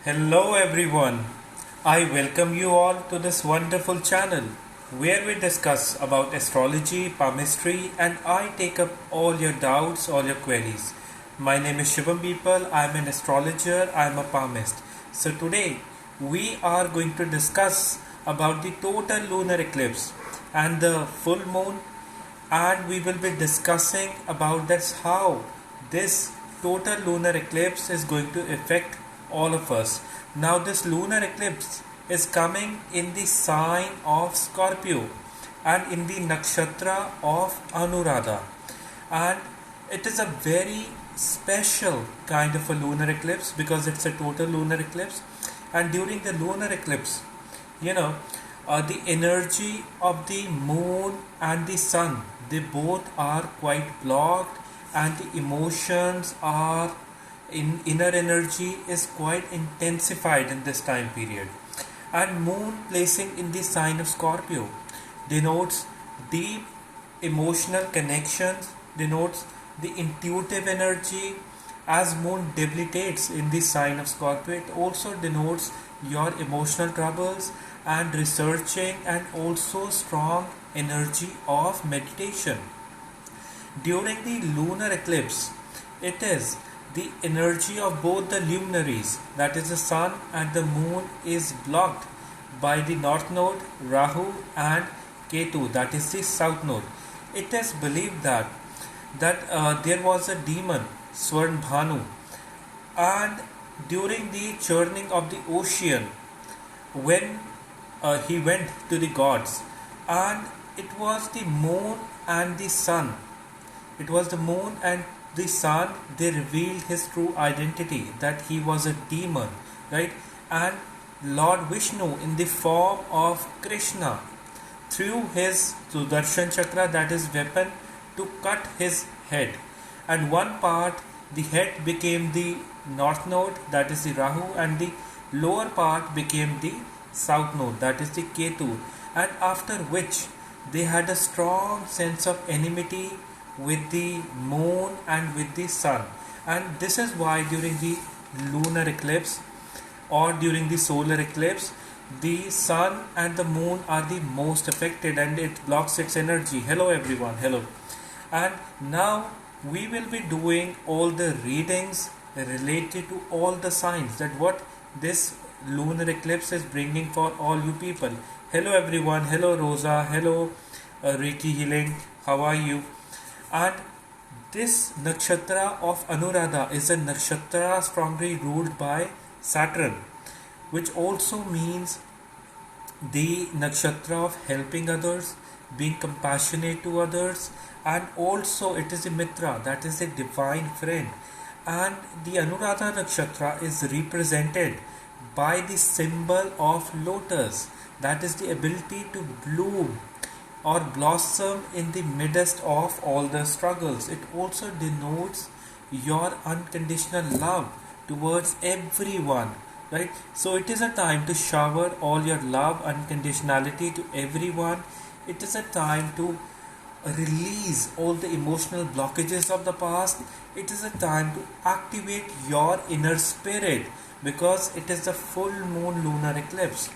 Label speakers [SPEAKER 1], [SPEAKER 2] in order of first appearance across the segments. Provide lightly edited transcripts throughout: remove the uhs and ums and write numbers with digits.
[SPEAKER 1] Hello everyone. I welcome you all to this wonderful channel where we discuss about astrology, palmistry and I take up all your doubts, all your queries. My name is Shivam Beepal. I am an astrologer, I am a palmist. So today we are going to discuss about the total lunar eclipse and the full moon, and we will be discussing about that's how this total lunar eclipse is going to affect all of us. Now this lunar eclipse is coming in the sign of Scorpio and in the nakshatra of Anuradha, and it is a very special kind of a lunar eclipse because it's a total lunar eclipse. And during the lunar eclipse, you know the energy of the moon and the sun, they both are quite blocked, and the emotions are in inner energy is quite intensified in this time period. And moon placing in the sign of Scorpio denotes deep emotional connections, denotes the intuitive energy. As moon debilitates in the sign of Scorpio, it also denotes your emotional troubles and researching and also strong energy of meditation. During the lunar eclipse, it is the energy of both the luminaries, that is the sun and the moon, is blocked by the north node Rahu and Ketu, that is the south node. It is believed that there was a demon Swarnbhanu, and during the churning of the ocean, when he went to the gods, and it was the moon and the sun, it was the moon and the sun, they revealed his true identity, that he was a demon, right? And Lord Vishnu in the form of Krishna threw his Sudarshan chakra, that is weapon, to cut his head, and one part, the head became the north node, that is the Rahu, and the lower part became the south node, that is the Ketu. And after which they had a strong sense of enmity with the moon and with the sun. And this is why during the lunar eclipse or during the solar eclipse, the sun and the moon are the most affected and it blocks its energy. Hello everyone, hello. And now we will be doing all the readings related to all the signs, that what this lunar eclipse is bringing for all you people. Hello everyone, hello Rosa, hello Reiki Healing, how are you? And this nakshatra of Anuradha is a nakshatra strongly ruled by Saturn, which also means the nakshatra of helping others, being compassionate to others, and also it is a Mitra, that is a divine friend. And the Anuradha nakshatra is represented by the symbol of lotus, that is the ability to bloom or blossom in the midst of all the struggles. It also denotes your unconditional love towards everyone, right? So it is a time to shower all your love, unconditionality to everyone. It is a time to release all the emotional blockages of the past. It is a time to activate your inner spirit because it is the full moon lunar eclipse.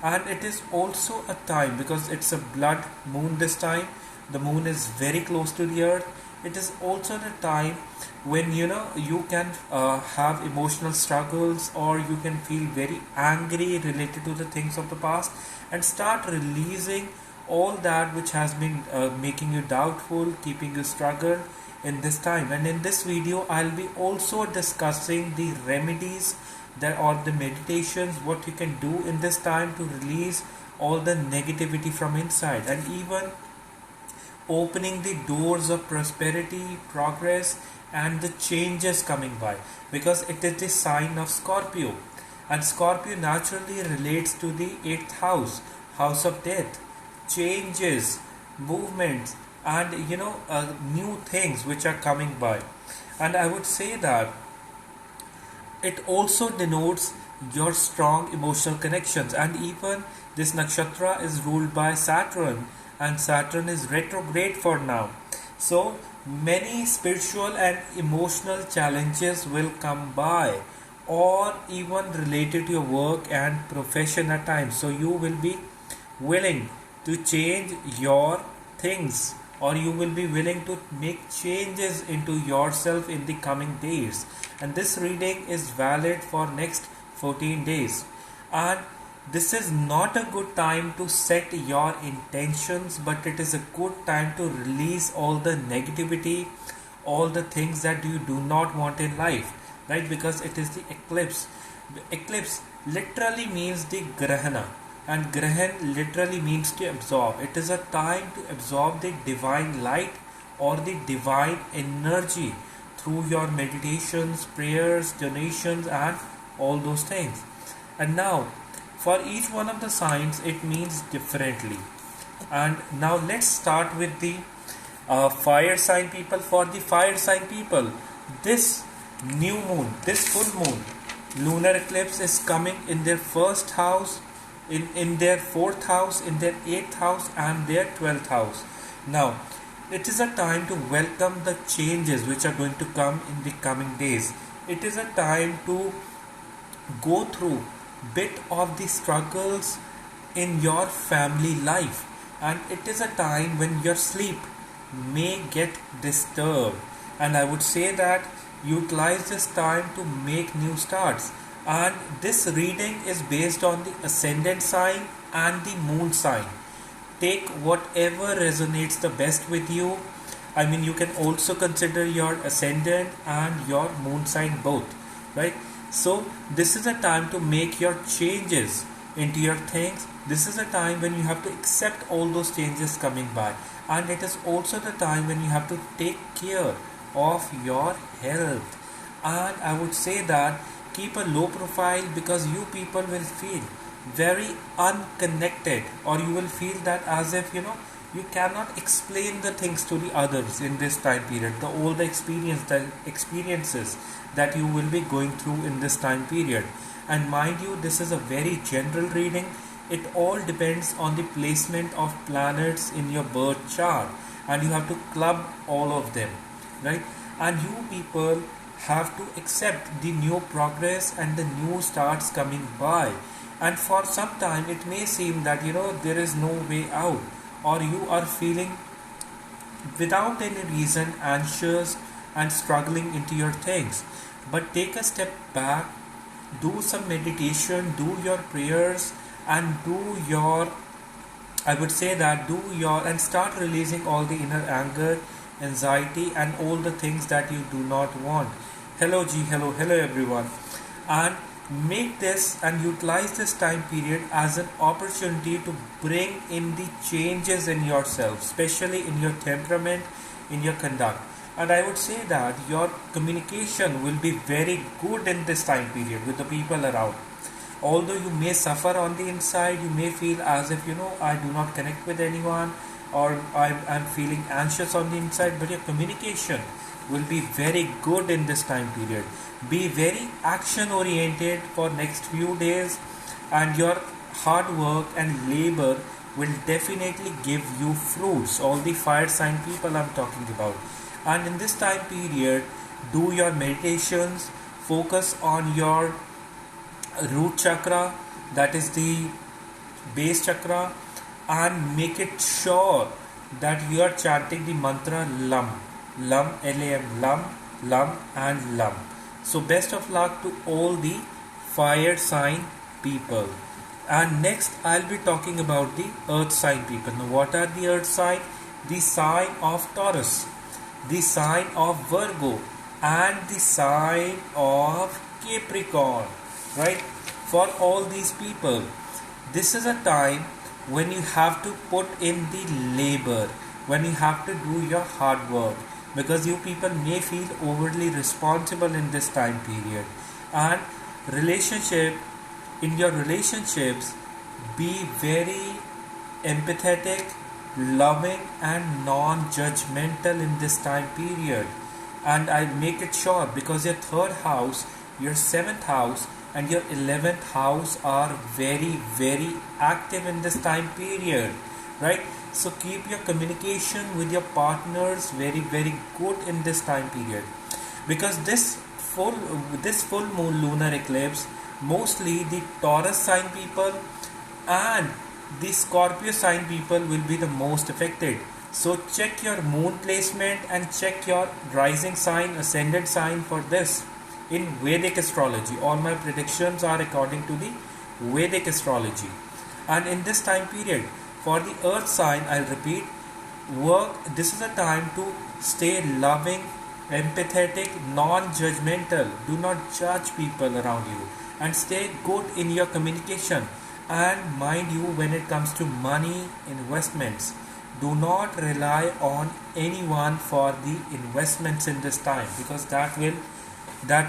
[SPEAKER 1] And it is also a time, because it's a blood moon this time, the moon is very close to the earth. It is also the time when you can have emotional struggles, or you can feel very angry related to the things of the past, and start releasing all that which has been making you doubtful, keeping you struggle in this time. And in this video I'll be also discussing the remedies that or the meditations, what you can do in this time to release all the negativity from inside, and even opening the doors of prosperity, progress, and the changes coming by, because it is the sign of Scorpio, and Scorpio naturally relates to the 8th house, house of death, changes, movements, and new things which are coming by. And I would say that it also denotes your strong emotional connections. And even this nakshatra is ruled by Saturn, and Saturn is retrograde for now. So many spiritual and emotional challenges will come by or even related to your work and profession at times. So you will be willing to change your things, or you will be willing to make changes into yourself in the coming days. And this reading is valid for next 14 days. And this is not a good time to set your intentions, but it is a good time to release all the negativity, all the things that you do not want in life, right? Because it is the eclipse. The eclipse literally means the grahana, and grahan literally means to absorb. It is a time to absorb the divine light or the divine energy through your meditations, prayers, donations, and all those things. And now, for each one of the signs, it means differently. And now let's start with the fire sign people. For the fire sign people, this new moon, this full moon, lunar eclipse is coming in their first house, in their fourth house, in their eighth house, and their 12th house. Now, it is a time to welcome the changes which are going to come in the coming days. It is a time to go through bit of the struggles in your family life, and it is a time when your sleep may get disturbed, and I would say that utilize this time to make new starts. And this reading is based on the ascendant sign and the moon sign. Take whatever resonates the best with you. I mean, you can also consider your ascendant and your moon sign both, right? So this is a time to make your changes into your things. This is a time when you have to accept all those changes coming by, and it is also the time when you have to take care of your health. And I would say that keep a low profile, because you people will feel very unconnected, or you will feel that as if you cannot explain the things to the others in this time period, all the experiences that you will be going through in this time period. And mind you, this is a very general reading. It all depends on the placement of planets in your birth chart, and you have to club all of them, right? And you people have to accept the new progress and the new starts coming by. And for some time it may seem that there is no way out, or you are feeling without any reason anxious and struggling into your things. But take a step back, do some meditation, do your prayers, and do your, I would say that do your, and start releasing all the inner anger, anxiety, and all the things that you do not want. Hello G, hello everyone. And make this and utilize this time period as an opportunity to bring in the changes in yourself, especially in your temperament, in your conduct. And I would say that your communication will be very good in this time period with the people around. Although you may suffer on the inside, you may feel as if I do not connect with anyone, or I'm feeling anxious on the inside, but your communication will be very good in this time period. Be very action oriented for next few days, and your hard work and labor will definitely give you fruits. All the fire sign people I'm talking about. And in this time period, do your meditations, focus on your root chakra, that is the base chakra, and make it sure that you are chanting the mantra LUM, LUM, LAM, LUM, LUM, and LUM. So best of luck to all the fire sign people. And next I'll be talking about the earth sign people. Now what are the earth sign? The sign of Taurus, the sign of Virgo, and the sign of Capricorn, right? For all these people, this is a time when you have to put in the labor, when you have to do your hard work, because you people may feel overly responsible in this time period. And in your relationships, be very empathetic, loving, and non-judgmental in this time period. And I make it sure, because your third house, your seventh house, and your 11th house are very active in this time period, right? So keep your communication with your partners very good in this time period, because this full this full moon lunar eclipse, mostly the Taurus sign people and the Scorpio sign people will be the most affected. So check your moon placement and check your rising sign, ascendant sign for this in Vedic astrology. All my predictions are according to the Vedic astrology. And in this time period, for the earth sign, I'll repeat, this is a time to stay loving, empathetic, non-judgmental. Do not judge people around you and stay good in your communication. And mind you, when it comes to money investments, do not rely on anyone for the investments in this time, because that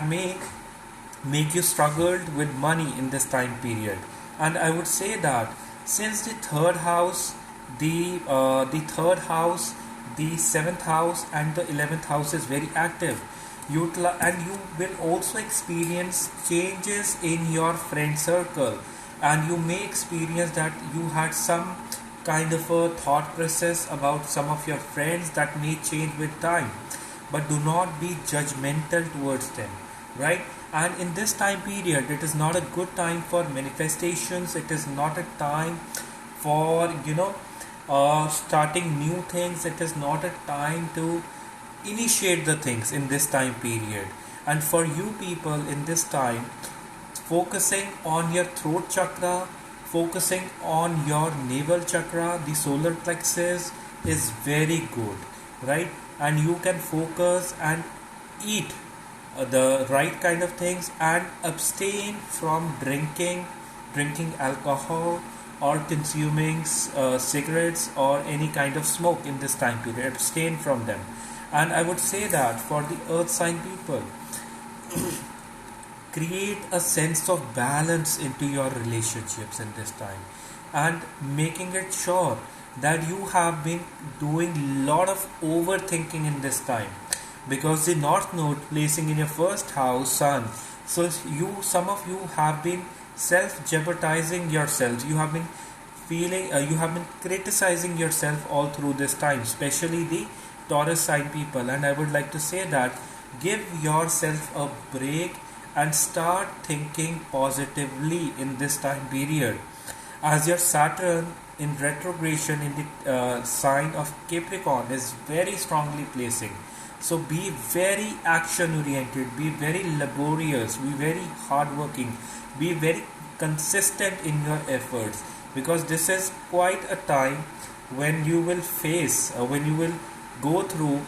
[SPEAKER 1] may make you struggled with money in this time period. And I would say that since the third house, the third house, the seventh house, and the 11th house is very active, and you will also experience changes in your friend circle, and you may experience that you had some kind of a thought process about some of your friends that may change with time, but do not be judgmental towards them, right? And in this time period, it is not a good time for manifestations. It is not a time for starting new things. It is not a time to initiate the things in this time period. And for you people in this time, focusing on your throat chakra, focusing on your navel chakra, the solar plexus is very good, right? And you can focus and eat the right kind of things and abstain from drinking alcohol or consuming cigarettes or any kind of smoke in this time period. Abstain from them. And I would say that for the earth sign people, create a sense of balance into your relationships in this time, and making it sure that you have been doing lot of overthinking in this time, because the north node placing in your first house, sun, so some of you have been self jeopardizing yourselves. You have been you have been criticizing yourself all through this time, especially the Taurus sign people. And I would like to say that give yourself a break and start thinking positively in this time period, as your Saturn in retrogression in the sign of Capricorn is very strongly placing. So be very action oriented, be very laborious, be very hardworking, be very consistent in your efforts, because this is quite a time when you will when you will go through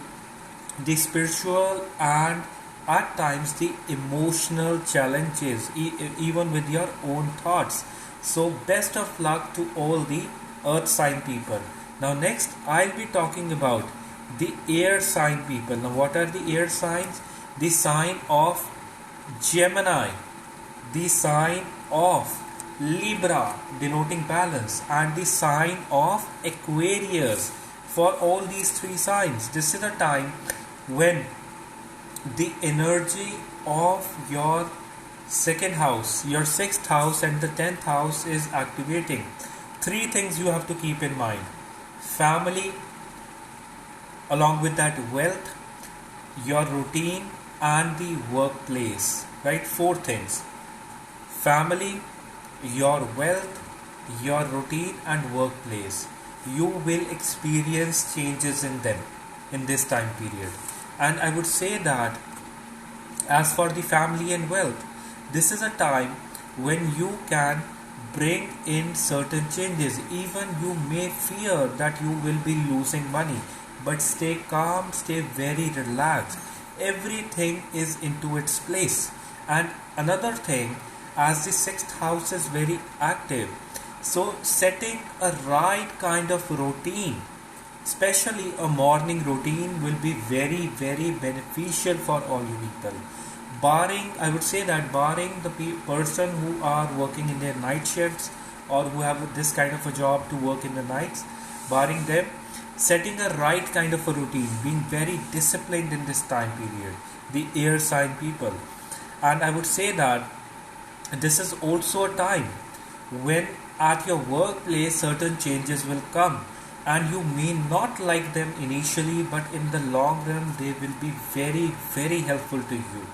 [SPEAKER 1] the spiritual and at times the emotional challenges, even with your own thoughts. So best of luck to all the earth sign people. Now next I'll be talking about the air sign people. Now what are the air signs? The sign of Gemini, the sign of Libra denoting balance, and the sign of Aquarius. For all these three signs, this is a time when the energy of your second house, your sixth house, and the 10th house is activating. Three things you have to keep in mind: family, along with that wealth, your routine, and the workplace, right? Four things: family, your wealth, your routine, and workplace. You will experience changes in them in this time period. And I would say that as for the family and wealth, this is a time when you can bring in certain changes. Even you may fear that you will be losing money, but stay calm, stay very relaxed. Everything is into its place. And another thing, as the sixth house is very active, so setting a right kind of routine, especially a morning routine, will be very, very beneficial for all you people. I would say that barring the person who are working in their night shifts or who have this kind of a job to work in the nights, barring them, setting a right kind of a routine, being very disciplined in this time period, the air sign people. And I would say that this is also a time when at your workplace certain changes will come, and you may not like them initially, but in the long run they will be very, very helpful to you.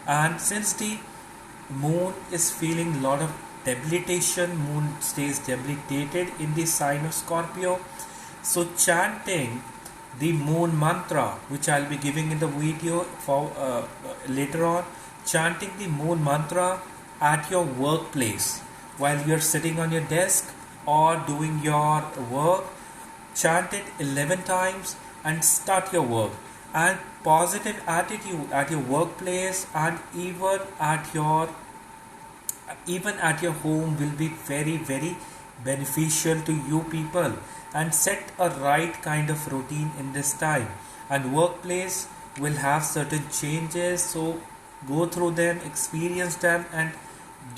[SPEAKER 1] And since the moon is feeling a lot of debilitation, moon stays debilitated in the sign of Scorpio. So chanting the moon mantra, which I'll be giving in the video for later on, chanting the moon mantra at your workplace while you're sitting on your desk or doing your work, chant it 11 times and start your work. And positive attitude at your workplace and even at your home will be very very beneficial to you people. And set a right kind of routine in this time, and workplace will have certain changes, so go through them, experience them, and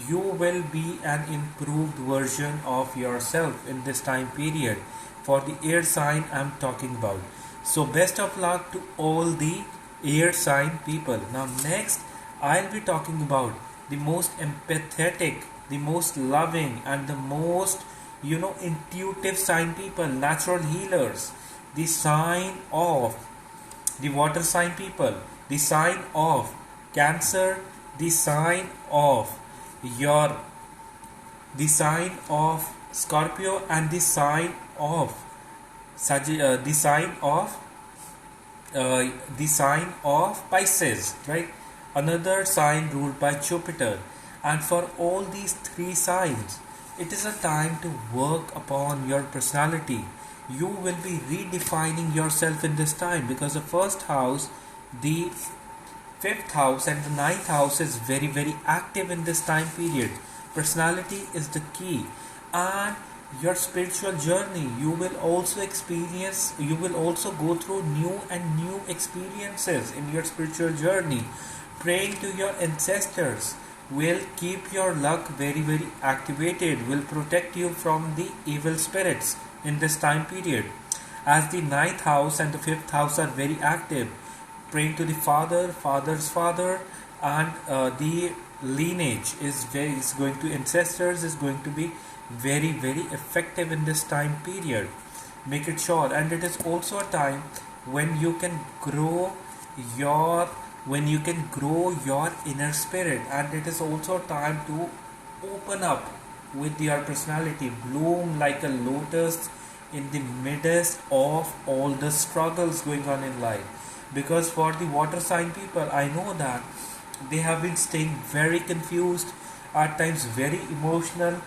[SPEAKER 1] you will be an improved version of yourself in this time period for the air sign I'm talking about. So best of luck to all the air sign people. Now next I'll be talking about the most empathetic, the most loving, and the most intuitive sign people, natural healers. The sign of the water sign people, the sign of Cancer, the sign of your the sign of Scorpio, and the sign of the sign of Pisces, right? Another sign ruled by Jupiter. And for all these three signs, it is a time to work upon your personality. You will be redefining yourself in this time, because the first house, the fifth house, and the ninth house is very very active in this time period. Personality is the key. And your spiritual journey, you will also go through new and new experiences in your spiritual journey. Praying to your ancestors will keep your luck very very activated, will protect you from the evil spirits in this time period. As the ninth house and the fifth house are very active, praying to the father's father, and the lineage is going to ancestors, is going to be very very effective in this time period. Make it sure. And it is also a time when you can grow your inner spirit, and it is also a time to open up with your personality, bloom like a lotus in the midst of all the struggles going on in life. Because for the water sign people, I know that they have been staying very confused, at times very emotional,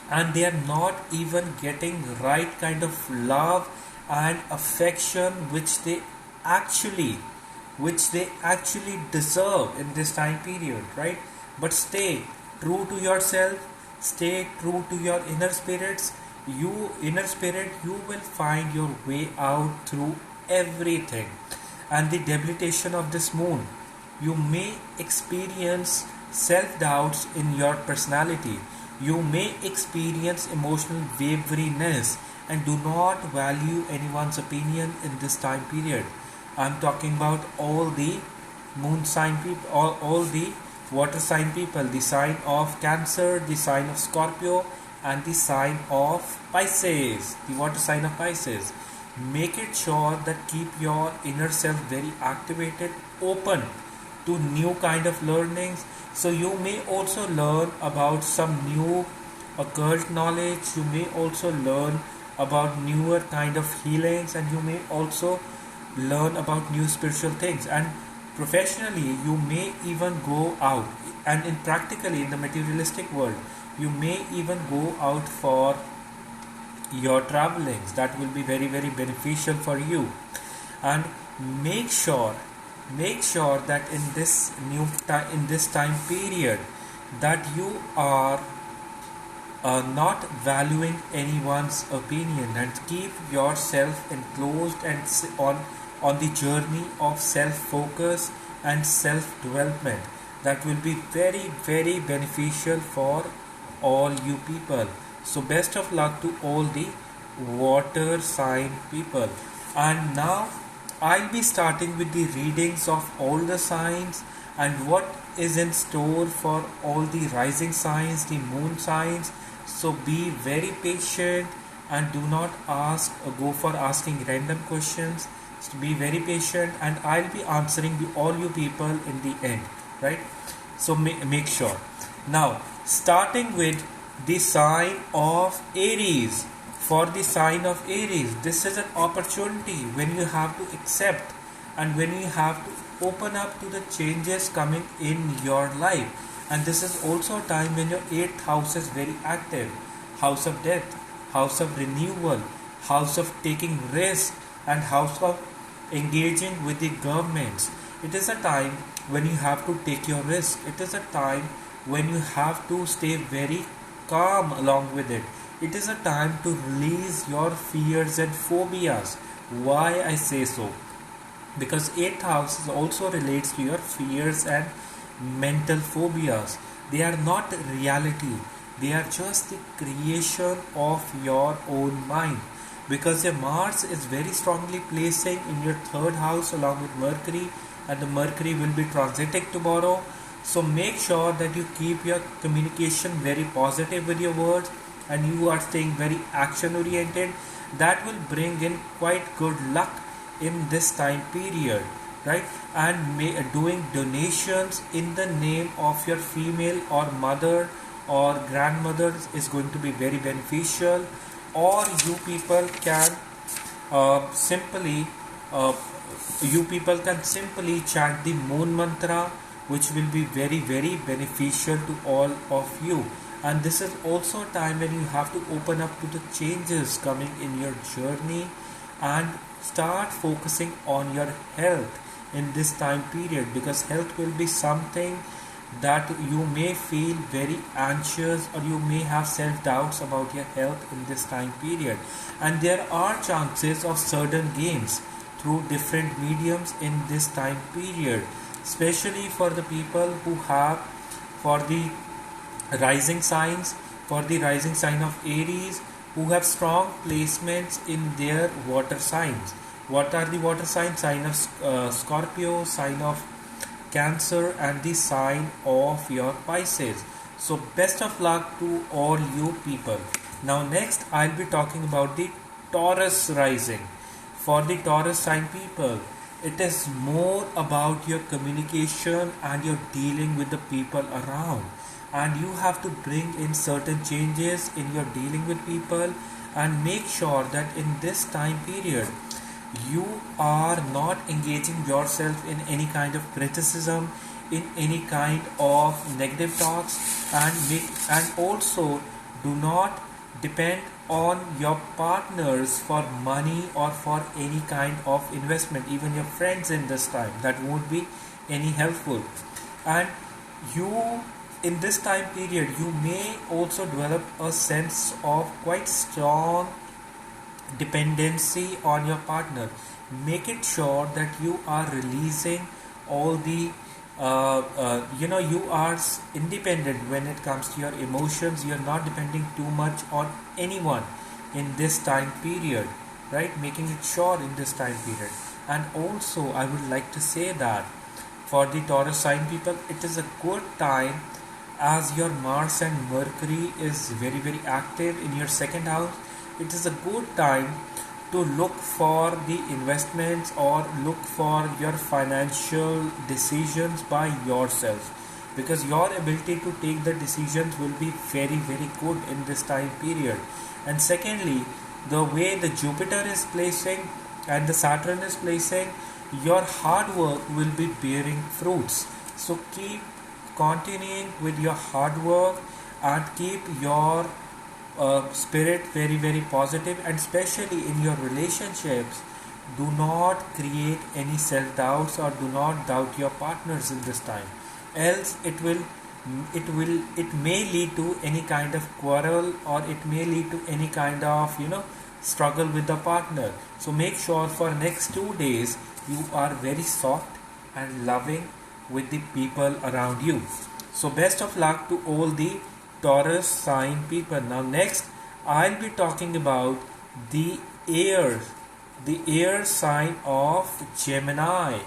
[SPEAKER 1] and they are not even getting right kind of love and affection actually which they actually deserve in this time period, right? But stay true to yourself, stay true to your inner spirits. You will find your way out through everything. And the debilitation of this moon, you may experience self doubts in your personality. You may experience emotional wariness and do not value anyone's opinion in this time period. I'm talking about all the moon sign people, all the water sign people, the sign of Cancer, the sign of Scorpio, and the sign of Pisces, the water sign of Pisces. Make it sure that keep your inner self very activated, open to new kind of learnings. So you may also learn about some new occult knowledge. You may also learn about newer kind of healings, and you may also learn about new spiritual things. And professionally, you may even go out, and in practically in the materialistic world, you may even go out for your travelings. That will be very very beneficial for you. And make sure that in this time period, that you are not valuing anyone's opinion, and keep yourself enclosed and on the journey of self-focus and self-development. That will be very very beneficial for all you people. So best of luck to all the water sign people. And now I'll be starting with the readings of all the signs and what is in store for all the rising signs, the moon signs. So be very patient and do not go for asking random questions. be very patient, and I'll be answering all you people in the end, right? So make sure. Now, starting with the sign of Aries. For the sign of Aries, this is an opportunity when you have to accept and when you have to open up to the changes coming in your life. And this is also a time when your 8th house is very active. House of death, house of renewal, house of taking risk, and house of engaging with the governments. It is a time when you have to take your risk. It is a time when you have to stay very calm along with it. It is a time to release your fears and phobias. Why I say so? Because 8th house also relates to your fears and mental phobias. They are not reality. They are just the creation of your own mind. Because your Mars is very strongly placing in your 3rd house along with Mercury, and the Mercury will be transiting tomorrow. So make sure that you keep your communication very positive with your words, and you are staying very action oriented. That will bring in quite good luck in this time period, right? And doing donations in the name of your female or mother or grandmother is going to be very beneficial. Or you people can simply chant the moon mantra, which will be very very beneficial to all of you. And this is also a time when you have to open up to the changes coming in your journey and start focusing on your health in this time period, because health will be something that you may feel very anxious, or you may have self-doubts about your health in this time period. And there are chances of certain gains through different mediums in this time period, especially for the people who have, for the rising signs, for the rising sign of Aries, who have strong placements in their water signs. What are the water signs? Sign of Scorpio, sign of Cancer, and the sign of your Pisces. So best of luck to all you people. Now next I'll be talking about the Taurus rising. For the Taurus sign people, it is more about your communication and your dealing with the people around. And you have to bring in certain changes in your dealing with people, and make sure that in this time period you are not engaging yourself in any kind of criticism, in any kind of negative talks, and also do not depend on your partners for money or for any kind of investment, even your friends in this time. That won't be any helpful. And you, in this time period, you may also develop a sense of quite strong dependency on your partner. Make it sure that you are releasing all the you are independent when it comes to your emotions. You are not depending too much on anyone in this time period, right? Making it sure in this time period. And also I would like to say that for the Taurus sign people, it is a good time, as your Mars and Mercury is very very active in your 2nd house. It is a good time to look for the investments or look for your financial decisions by yourself, because your ability to take the decisions will be very very good in this time period. And secondly, the way the Jupiter is placing and the Saturn is placing, your hard work will be bearing fruits. So keep continuing with your hard work and keep your spirit very very positive. And especially in your relationships, do not create any self doubts or do not doubt your partners in this time, else it may lead to any kind of quarrel, or it may lead to any kind of struggle with the partner. So make sure for next 2 days you are very soft and loving with the people around you. So best of luck to all the Taurus sign people. Now next I'll be talking about the air sign of Gemini.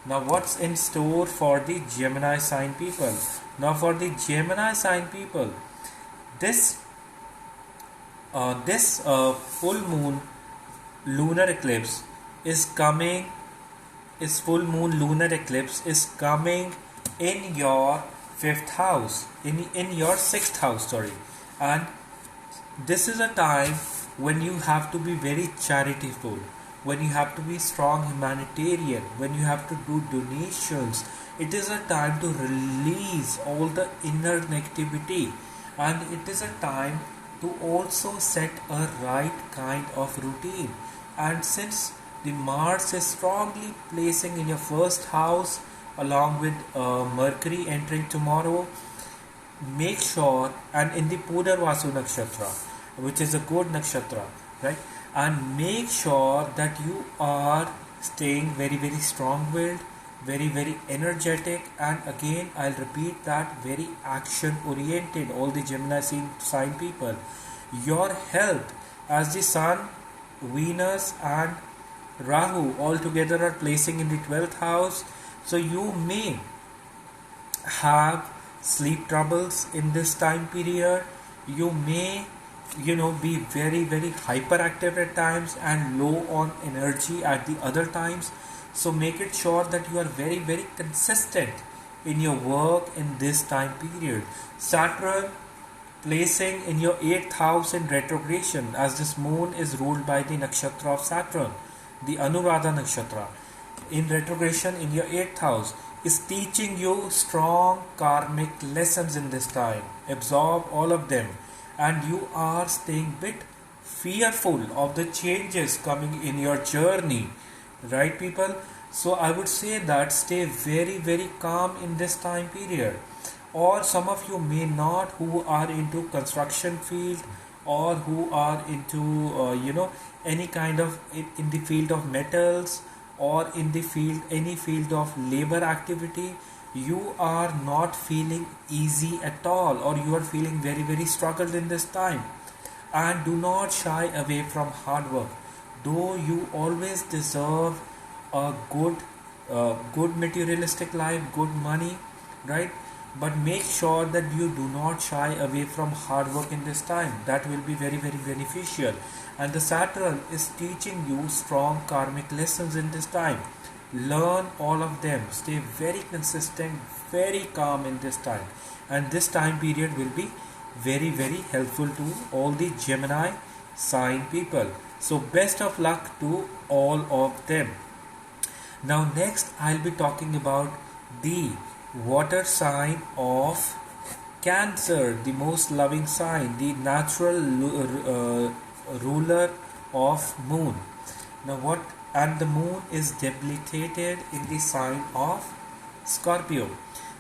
[SPEAKER 1] Now what's in store for the Gemini sign people? Now for the Gemini sign people, this full moon lunar eclipse is coming, is full moon lunar eclipse is coming in your fifth house, in your sixth house, sorry. And this is a time when you have to be very charitable, when you have to be strong humanitarian, when you have to do donations. It is a time to release all the inner negativity, and it is a time to also set a right kind of routine. And since the Mars is strongly placing in your first house along with Mercury entering tomorrow, make sure, and in the Pudarvasu nakshatra, which is a good nakshatra, right? And make sure that you are staying very very strong willed, very very energetic, and again I'll repeat that, very action oriented, all the Gemini sign people. Your health, as the Sun, Venus and Rahu all together are placing in the 12th house, so you may have sleep troubles in this time period. You may be very very hyperactive at times and low on energy at the other times. So make it sure that you are very very consistent in your work in this time period. Saturn placing in your 8th house in retrogression, as this moon is ruled by the nakshatra of Saturn, the Anuradha nakshatra, in retrogression in your 8th house, is teaching you strong karmic lessons in this time. Absorb all of them, and you are staying bit fearful of the changes coming in your journey, right people? So I would say that stay very very calm in this time period. Or some of you may not, who are into construction field, or who are into any kind of in the field of metals, or in the field, any field of labor activity, you are not feeling easy at all, or you are feeling very very struggled in this time. And do not shy away from hard work, though you always deserve a good materialistic life, good money, right? But make sure that you do not shy away from hard work in this time. That will be very very beneficial. And the Saturn is teaching you strong karmic lessons in this time. Learn all of them. Stay very consistent, very calm in this time. And this time period will be very very helpful to all the Gemini sign people. So best of luck to all of them. Now next I'll be talking about the water sign of Cancer, the most loving sign, the natural ruler of moon. Now what? And the moon is debilitated in the sign of Scorpio.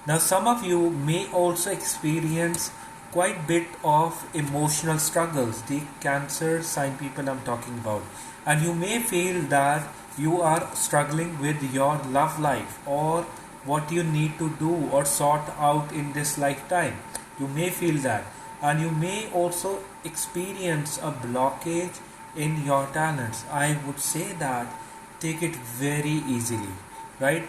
[SPEAKER 1] Now some of you may also experience quite bit of emotional struggles, the Cancer sign people I'm talking about, and you may feel that you are struggling with your love life, or what you need to do or sort out in this lifetime. You may feel that, and you may also experience a blockage in your talents. I would say that take it very easily, right?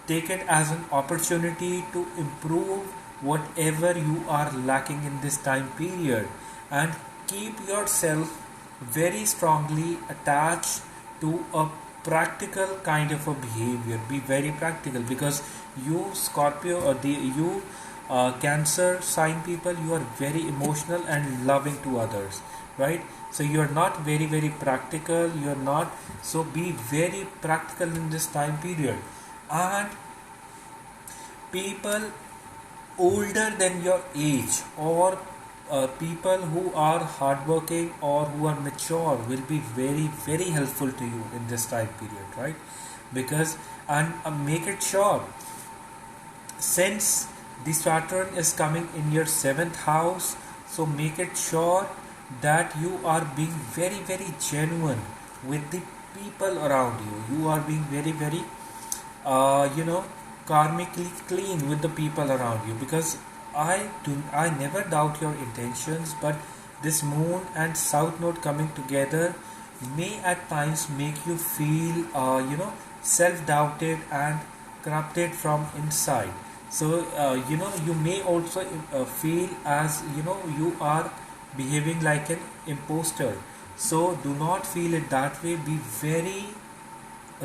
[SPEAKER 1] Take it as an opportunity to improve whatever you are lacking in this time period, and keep yourself very strongly attached to a practical kind of a behavior. Be very practical, because you Scorpio, or you Cancer sign people, you are very emotional and loving to others, right? So you are not very very practical, you are not, so be very practical in this time period. And people older than your age, or people who are hardworking or who are mature, will be very very helpful to you in this time period, right? Because, and make it sure, since the Saturn is coming in your 7th house, so make it sure that you are being very very genuine with the people around you. You are being very very karmically clean with the people around you, because I never doubt your intentions, but this moon and south node coming together may at times make you feel self-doubted and corrupted from inside. So you may also feel as you are behaving like an imposter. So do not feel it that way. Be very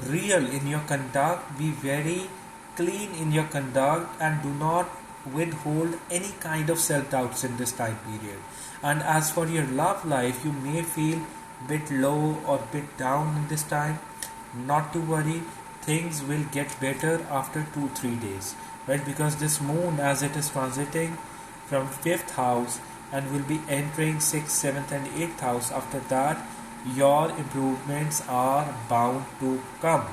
[SPEAKER 1] real in your conduct, be very clean in your conduct, and do not withhold any kind of self-doubts in this time period. And as for your love life, you may feel bit low or bit down in this time. Not to worry, things will get better after 2-3 days, right? Because this moon, as it is transiting from 5th house and will be entering 6th, 7th and 8th house, after that your improvements are bound to come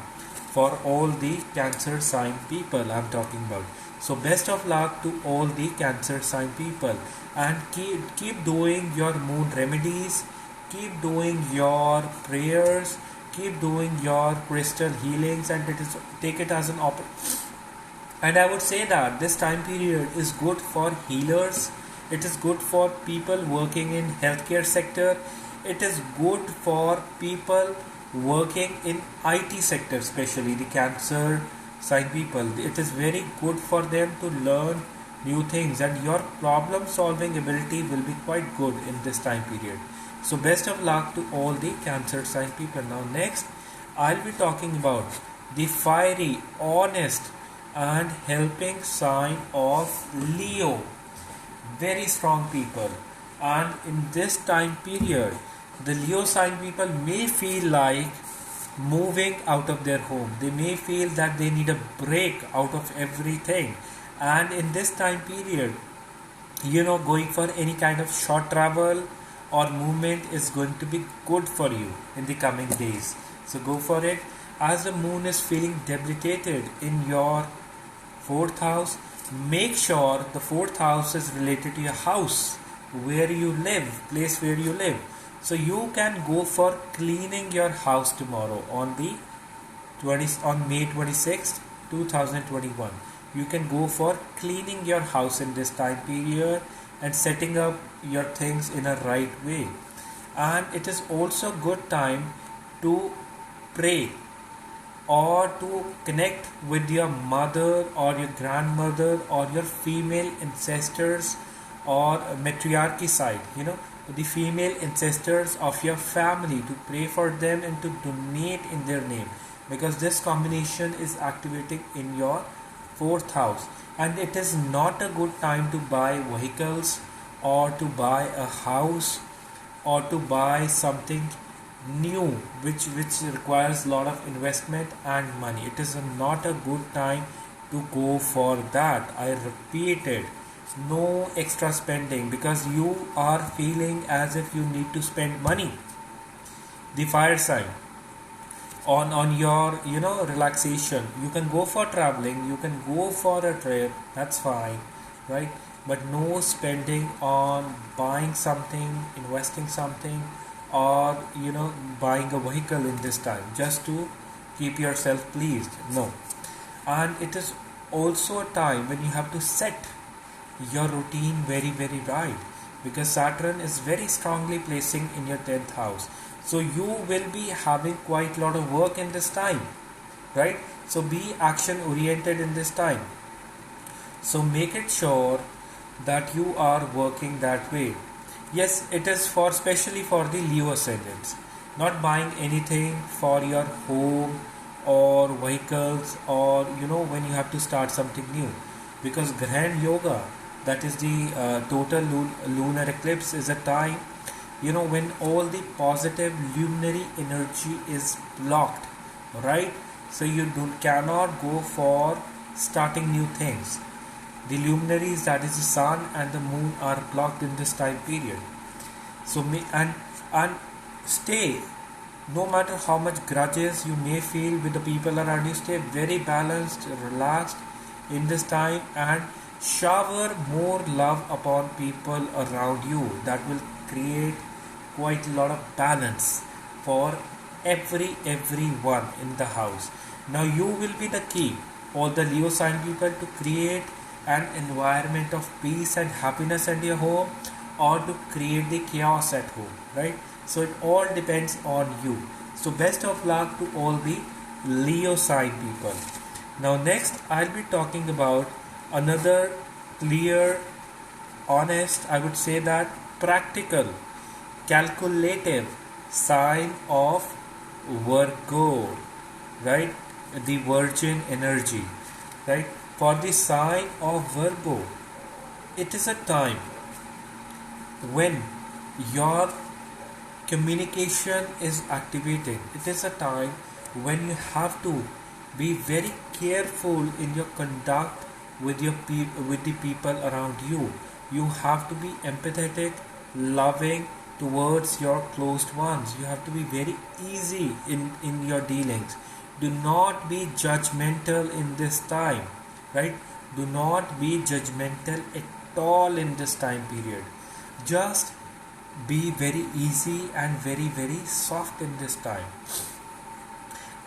[SPEAKER 1] for all the Cancer sign people I'm talking about. So best of luck to all the Cancer sign people, and keep doing your moon remedies, keep doing your prayers, keep doing your crystal healings, and take it as an and I would say that this time period is good for healers. It is good for people working in healthcare sector. It is good for people working in IT sector, especially the Cancer sign people. It is very good for them to learn new things, and your problem solving ability will be quite good in this time period. So best of luck to all the Cancer sign people. Now next, I'll be talking about the fiery, honest and helping sign of Leo. Very strong people. And in this time period, the Leo sign people may feel like moving out of their home. They may feel that they need a break out of everything. And in this time period, going for any kind of short travel or movement is going to be good for you in the coming days. So go for it. As the moon is feeling debilitated in your 4th house, make sure the 4th house is related to your house where you live, place where you live. So you can go for cleaning your house tomorrow on May 26th, 2021. You can go for cleaning your house in this time period and setting up your things in a right way. And it is also good time to pray or to connect with your mother or your grandmother or your female ancestors or matriarchy side, the female ancestors of your family, to pray for them and to donate in their name, because this combination is activating in your 4th house. And it is not a good time to buy vehicles or to buy a house or to buy something new which requires a lot of investment and money. It is not a good time to go for that. I repeat it, no extra spending, because you are feeling as if you need to spend money. The fire sign, on your relaxation, you can go for traveling, you can go for a trip, that's fine, right? But no spending on buying something, investing something, or buying a vehicle in this time just to keep yourself pleased. No. And it is also a time when you have to set your routine very, very right, because Saturn is very strongly placing in your 10th house. So you will be having quite a lot of work in this time, right? So be action oriented in this time. So make it sure that you are working that way. Yes, it is for especially for the Leo ascendants. Not buying anything for your home or vehicles, or when you have to start something new, because Grand Yoga, that is the total lunar eclipse, is a time when all the positive luminary energy is blocked, right? So you cannot go for starting new things. The luminaries, that is the sun and the moon, are blocked in this time period. So and stay, no matter how much grudges you may feel with the people around you, stay very balanced, relaxed in this time, and shower more love upon people around you. That will create quite a lot of balance for everyone in the house. Now you will be the key, all the Leo sign people, to create an environment of peace and happiness at your home, or to create the chaos at home, right? So it all depends on you. So best of luck to all the Leo sign people. Now next, I'll be talking about another clear, honest, I would say that practical, calculative sign of Virgo. right? The Virgin energy, right? For the sign of Virgo, it is a time when your communication is activated. It is a time when you have to be very careful in your conduct with with the people around you. You have to be empathetic, loving towards your closed ones. You have to be very easy in your dealings. Do not be judgmental in this time, right? Do not be judgmental at all in this time period. Just be very easy and very soft in this time,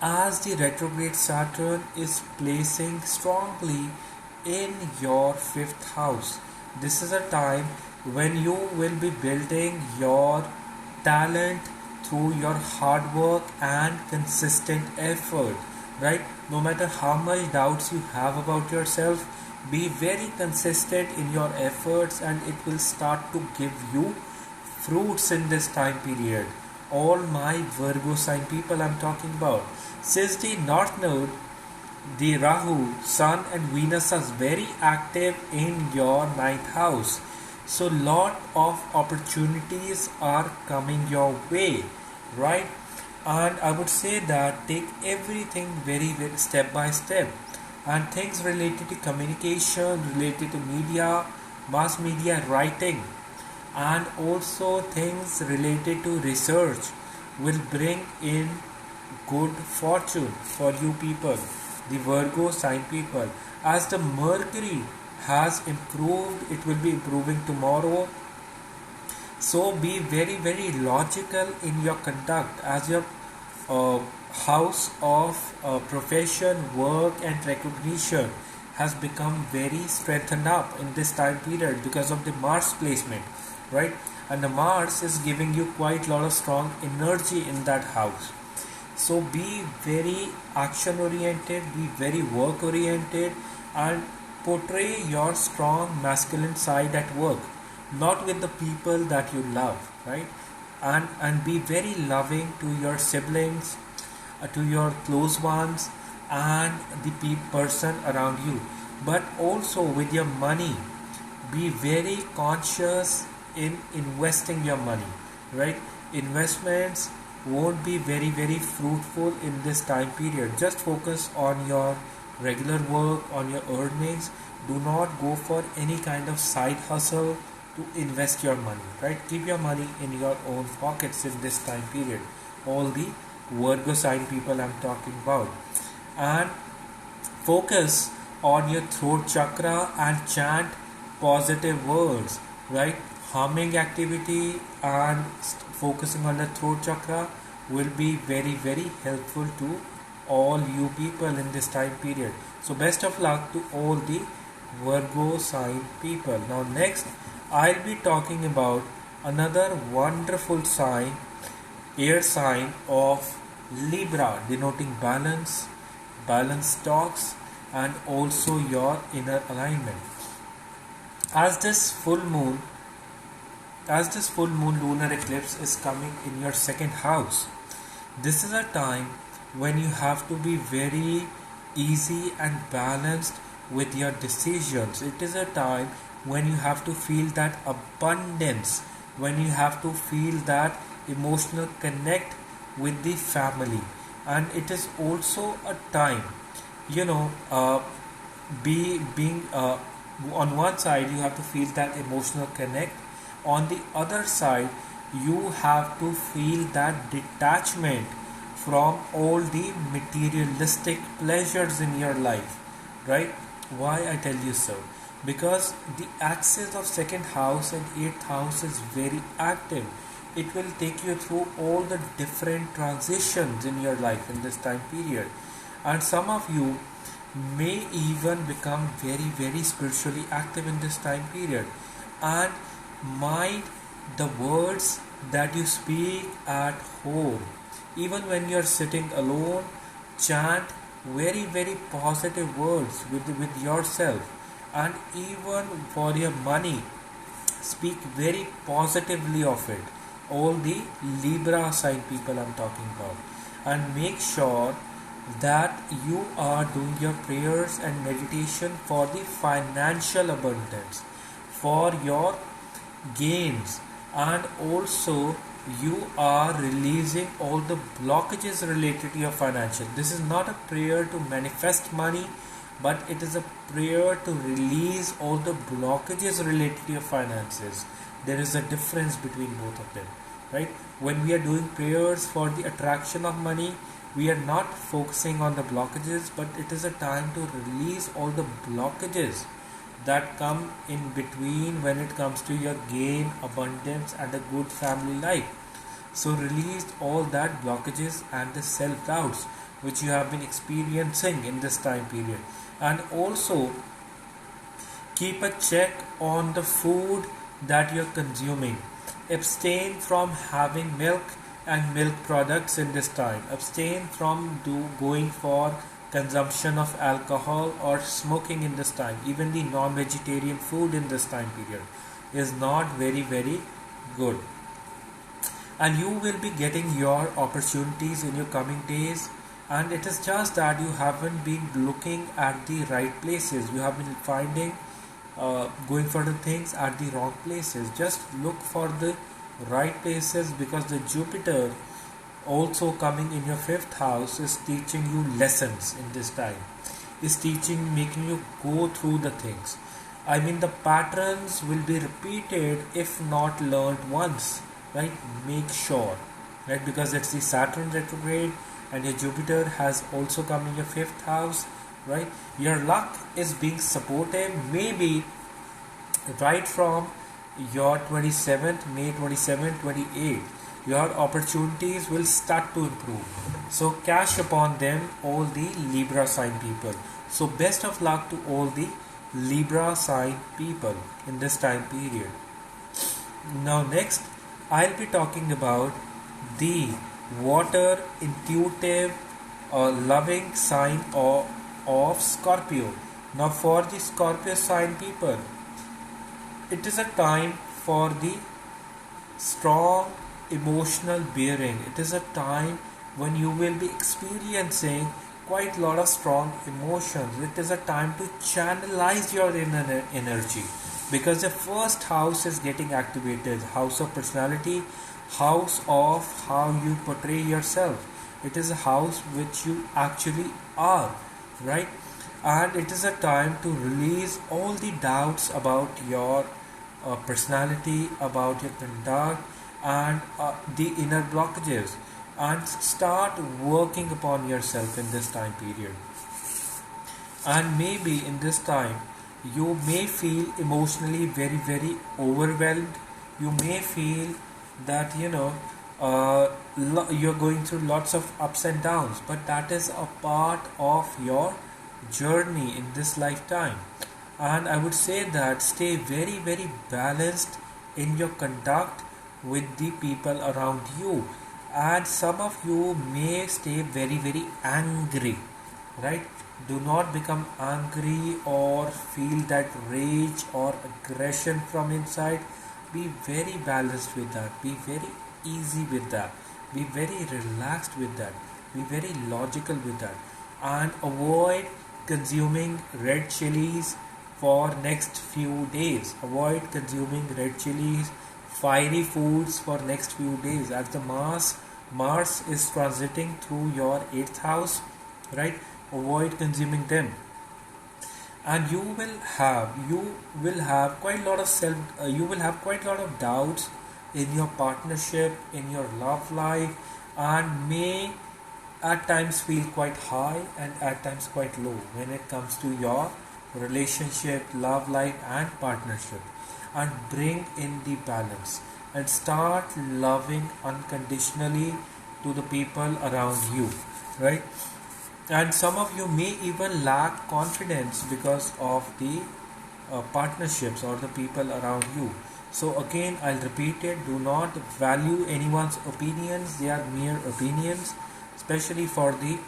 [SPEAKER 1] as the retrograde Saturn is placing strongly in your fifth house. This is a time when you will be building your talent through your hard work and consistent effort, right? No matter how much doubts you have about yourself, be very consistent in your efforts and it will start to give you fruits in this time period. All my Virgo sign people I'm talking about. Since the North Node, the Rahu, Sun and Venus are very active in your ninth house. So lot of opportunities are coming your way, right? And I would say that take everything very step by step. And things related to communication, related to media, mass media, writing, and also things related to research will bring in good fortune for you people, the Virgo sign people. As the Mercury has improved, it will be improving tomorrow. So be very logical in your conduct, as your uh, house of profession, work and recognition has become very strengthened up in this time period because of the Mars placement, right? And the Mars is giving you quite a lot of strong energy in that house. So be very action oriented, be very work oriented, and portray your strong masculine side at work, not with the people that you love, right? And be very loving to your siblings, to your close ones, and the person around you. But also with your money, be very conscious in investing your money, right? Investments won't be very fruitful in this time period. Just focus on your regular work, on your earnings. Do not go for any kind of side hustle to invest your money, right? Keep your money in your own pockets in this time period. All the Virgo sign people I'm talking about. And focus on your throat chakra and chant positive words, right? Humming activity and focusing on the throat chakra will be very helpful to all you people in this time period. So best of luck to all the Virgo sign people. Now next I'll be talking about another wonderful sign, air sign of Libra, denoting balance, balanced talks, and also your inner alignment. As this full moon, lunar eclipse is coming in your second house, this is a time when you have to be very easy and balanced with your decisions. It is a time when you have to feel that abundance, when you have to feel that emotional connect with the family. And it is also a time, you know, being on one side you have to feel that emotional connect, on the other side you have to feel that detachment from all the materialistic pleasures in your life, right? Why I tell you so? Because the axis of second house and eighth house is very active. It will take you through all the different transitions in your life in this time period. And some of you may even become very spiritually active in this time period. And mind the words that you speak at home. Even when you're sitting alone, chant very positive words with yourself. And even for your money, speak very positively of it. All the Libra sign people I'm talking about. And make sure that you are doing your prayers and meditation for the financial abundance, for your gains, and also you are releasing all the blockages related to your financial. This is not a prayer to manifest money, but it is a prayer to release all the blockages related to your finances. There is a difference between both of them, right? When we are doing prayers for the attraction of money, we are not focusing on the blockages, but it is a time to release all the blockages that come in between when it comes to your gain, abundance, and a good family life. So release all that blockages and the self doubts which you have been experiencing in this time period. And also keep a check on the food that you're consuming. Abstain from having milk and milk products in this time. Abstain from going for consumption of alcohol or smoking in this time. Even the non-vegetarian food in this time period is not very good. And you will be getting your opportunities in your coming days, and it is just that you haven't been looking at the right places. You have been finding going for the things at the wrong places. Just look for the right places, because the Jupiter also coming in your fifth house is teaching you lessons in this time, is teaching, making you go through the things. I mean, the patterns will be repeated if not learned once, right? Make sure, right? Because it's the Saturn retrograde and your Jupiter has also come in your fifth house, right? Your luck is being supportive, maybe right from your 27th, May 27th, 28th. Your opportunities will start to improve. So cash upon them, all the Libra sign people. So best of luck to all the Libra sign people in this time period. Now next, I'll be talking about the water intuitive loving sign of Scorpio. Now for the Scorpio sign people, it is a time for the strong emotional bearing. It is a time when you will be experiencing quite a lot of strong emotions. It is a time to channelize your inner energy, because the first house is getting activated, house of personality, house of how you portray yourself. It is a house which you actually are, right? And it is a time to release all the doubts about your personality, about your conduct, and the inner blockages, and start working upon yourself in this time period. And maybe in this time you may feel emotionally very overwhelmed. You may feel that you're going through lots of ups and downs, but that is a part of your journey in this lifetime. And I would say that stay very balanced in your conduct with the people around you. And some of you may stay very angry, right? Do not become angry or feel that rage or aggression from inside. Be very balanced with that. Be very easy with that. Be very relaxed with that. Be very logical with that. And avoid consuming red chilies for next few days. Avoid consuming red chilies, fiery foods for next few days, as the Mars is transiting through your 8th house, right? Avoid consuming them. And you will have quite a lot of doubts in your partnership, in your love life, and may at times feel quite high and at times quite low when it comes to your relationship, love life, and partnership. And bring in the balance and start loving unconditionally to the people around you, right? And some of you may even lack confidence because of the partnerships or the people around you. So again, I'll repeat it, do not value anyone's opinions. They are mere opinions, especially for the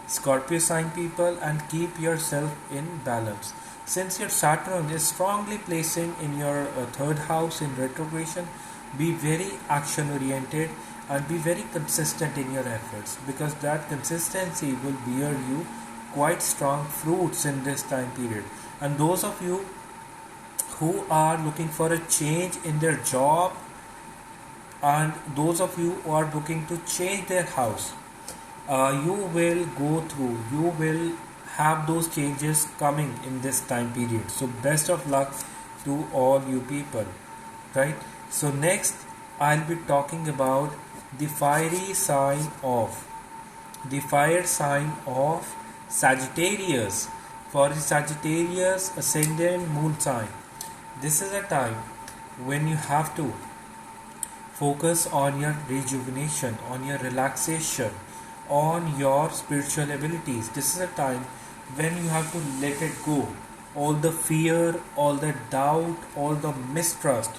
[SPEAKER 1] Scorpio sign people, and keep yourself in balance. Since your Saturn is strongly placing in your third house in retrogression, be very action oriented and be very consistent in your efforts, because that consistency will bear you quite strong fruits in this time period. And those of you who are looking for a change in their job, and those of you who are looking to change their house, you will go through, you will have those changes coming in this time period. So best of luck to all you people, right? So next I'll be talking about the fiery sign of the fire sign of Sagittarius. For the Sagittarius ascendant moon sign, this is a time when you have to focus on your rejuvenation, on your relaxation, on your spiritual abilities. This is a time when you have to let it go. All the fear, all the doubt, all the mistrust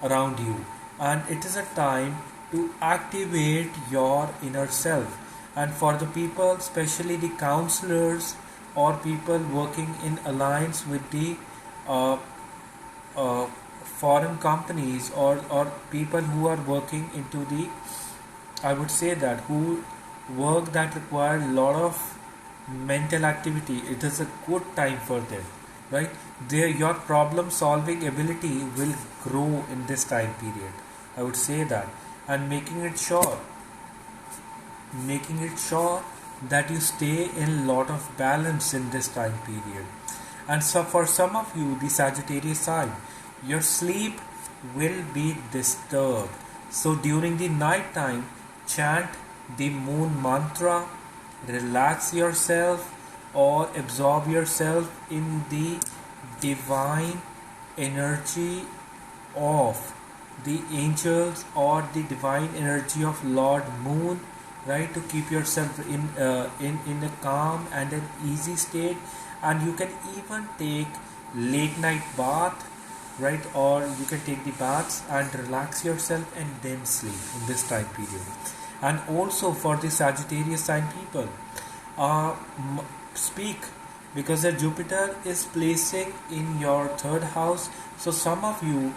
[SPEAKER 1] around you. And it is a time to activate your inner self. And for the people, especially the counselors or people working in alliance with the uh, uh, foreign companies, or people who are working into the, I would say that, who work that require a lot of mental activity, it is a good time for them, right? Your problem solving ability will grow in this time period, I would say that. And making it sure that you stay in lot of balance in this time period. And so for some of you, the Sagittarius sign, your sleep will be disturbed. So during the night time, chant the moon mantra, relax yourself, or absorb yourself in the divine energy of the angels, or the divine energy of Lord Moon, right? To keep yourself in a calm and an easy state. And you can even take late night bath, right? Or you can take the baths and relax yourself and then sleep in this time period. And also for the Sagittarius sign people, uh, speak, because the Jupiter is placing in your third house. So some of you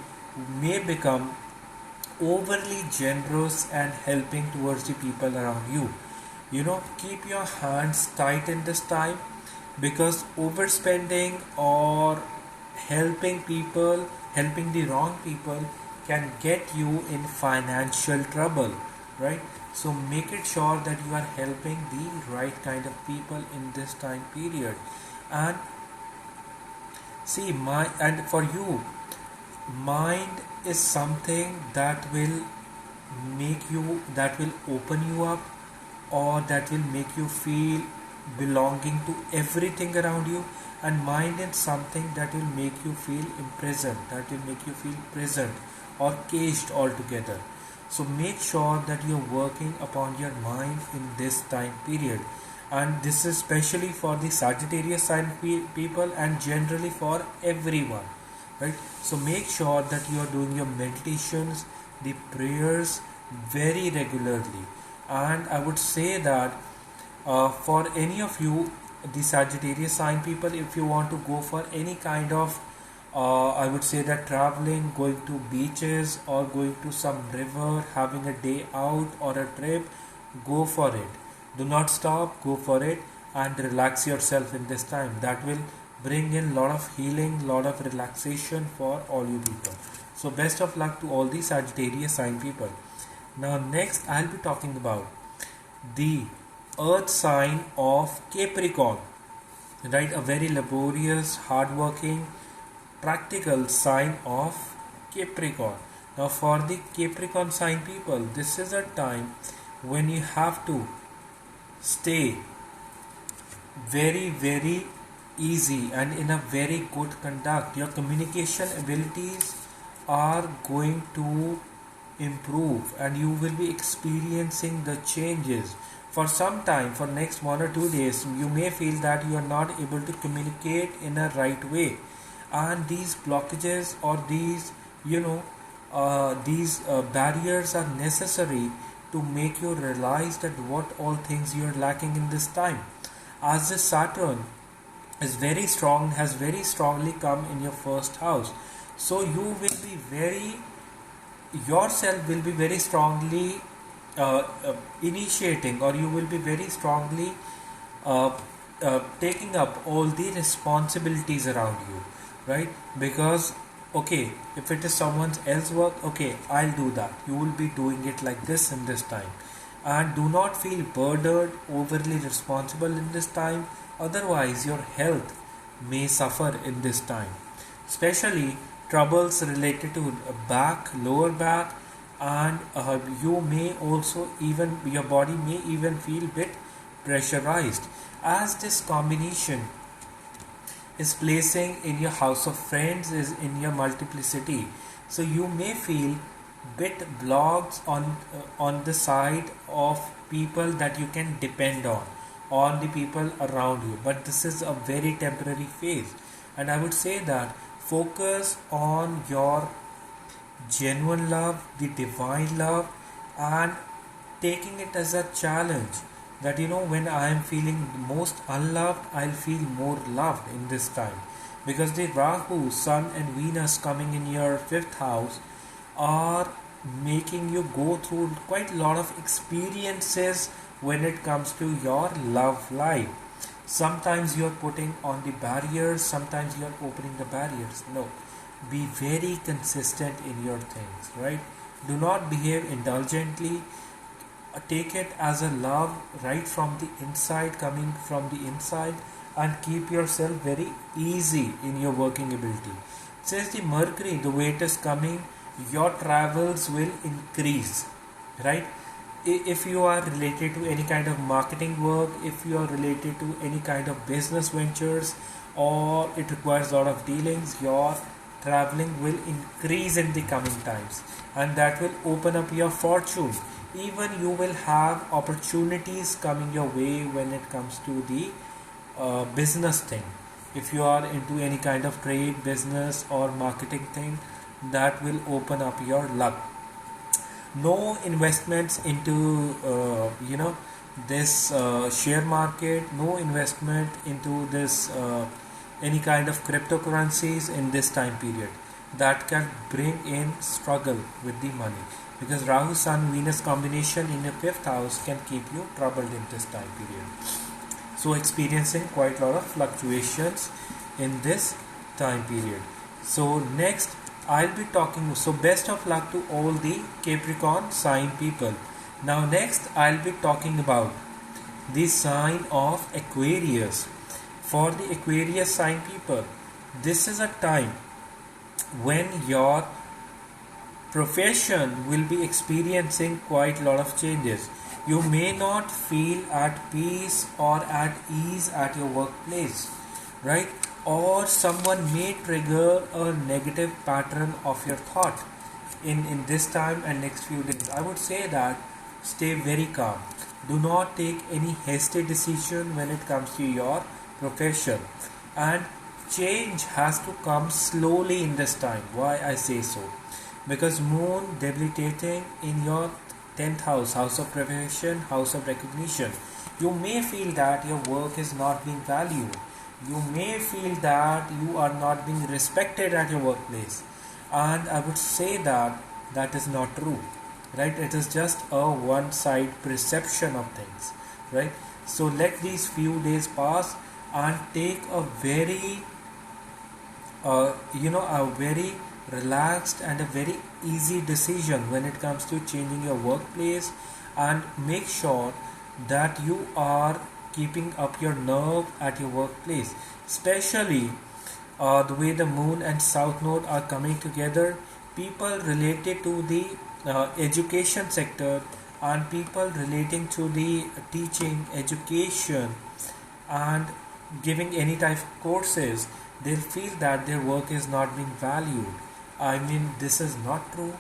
[SPEAKER 1] may become overly generous and helping towards the people around you. Keep your hands tight in this time, because overspending or helping people, helping the wrong people, can get you in financial trouble, right? So make it sure that you are helping the right kind of people in this time period. And see, and for you, mind is something that will that will open you up, or that will make you feel belonging to everything around you. And mind is something that will make you feel imprisoned, that will make you feel present or caged altogether. So make sure that you're working upon your mind in this time period. And this is especially for the Sagittarius sign people, and generally for everyone, right? So make sure that you are doing your meditations, the prayers very regularly. And I would say that for any of you, the Sagittarius sign people, if you want to go for any kind of I would say that traveling, going to beaches or going to some river, having a day out or a trip, go for it. Do not stop, go for it, and relax yourself in this time. That will bring in lot of healing, lot of relaxation for all you people. So best of luck to all the Sagittarius sign people. Now next I'll be talking about the earth sign of Capricorn, right? A very laborious, hardworking, practical sign of Capricorn. Now for the Capricorn sign people, this is a time when you have to stay very easy and in a very good conduct. Your communication abilities are going to improve, and you will be experiencing the changes. For some time, for next 1 or 2 days, you may feel that you are not able to communicate in a right way, and these blockages, or these barriers are necessary to make you realize that what all things you are lacking in this time. As the Saturn is very strong, has very strongly come in your first house, so you will be yourself will be very strongly initiating, or you will be very strongly uh, taking up all the responsibilities around you, right? Because okay, if it is someone else's work, okay, I'll do that. You will be doing it like this in this time, and do not feel burdened, overly responsible in this time. Otherwise, your health may suffer in this time, especially troubles related to back, lower back, and you may also even your body may even feel bit pressurized, as this combination is placing in your house of friends, is in your multiplicity, so you may feel bit blocked on the side of people that you can depend on the people around you. But this is a very temporary phase, and I would say that focus on your genuine love, the divine love, and taking it as a challenge that when I am feeling most unloved, I'll feel more loved in this time, because the Rahu, Sun, and Venus coming in your fifth house are making you go through quite a lot of experiences when it comes to your love life. Sometimes you're putting on the barriers, sometimes you're opening the barriers. No, be very consistent in your things, right? Do not behave indulgently. Take it as a love right from the inside, coming from the inside, and keep yourself very easy in your working ability. Says the Mercury, the way it is coming, your travels will increase, right? If you are related to any kind of marketing work, if you are related to any kind of business ventures, or it requires a lot of dealings, your traveling will increase in the coming times, and that will open up your fortune. Even you will have opportunities coming your way when it comes to the business thing. If you are into any kind of trade, business, or marketing thing, that will open up your luck. No investments into this share market, no investment into this any kind of cryptocurrencies in this time period. That can bring in struggle with the money, because Rahu Sun Venus combination in your fifth house can keep you troubled in this time period. So experiencing quite a lot of fluctuations in this time period. So next I'll be talking, so best of luck to all the Capricorn sign people. Now next I'll be talking about the sign of Aquarius. For the Aquarius sign people, this is a time when your profession will be experiencing quite a lot of changes. You may not feel at peace or at ease at your workplace, right? Or someone may trigger a negative pattern of your thought in this time and next few days. I would say that stay very calm. Do not take any hasty decision when it comes to your profession, and change has to come slowly in this time. Why I say so? Because moon debilitating in your 10th house, house of profession, house of recognition. You may feel that your work is not being valued. You may feel that you are not being respected at your workplace, and I would say that that is not true, right? It is just a one side perception of things, right? So let these few days pass and take a very a very relaxed and a very easy decision when it comes to changing your workplace, and make sure that you are keeping up your nerve at your workplace, especially the way the moon and south node are coming together. People related to the education sector, and people relating to the teaching, education, and giving any type of courses, they'll feel that their work is not being valued. I mean, this is not true.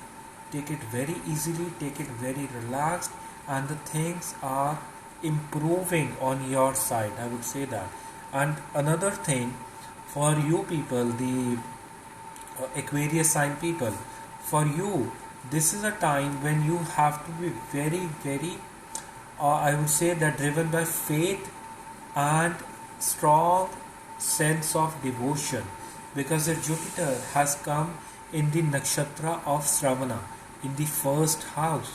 [SPEAKER 1] Take it very easily, take it very relaxed, and the things are improving on your side. I would say that. And another thing, for you people, the Aquarius sign people, for you, this is a time when you have to be very, very, I would say that driven by faith and strong sense of devotion, because the Jupiter has come in the nakshatra of Shravana in the first house.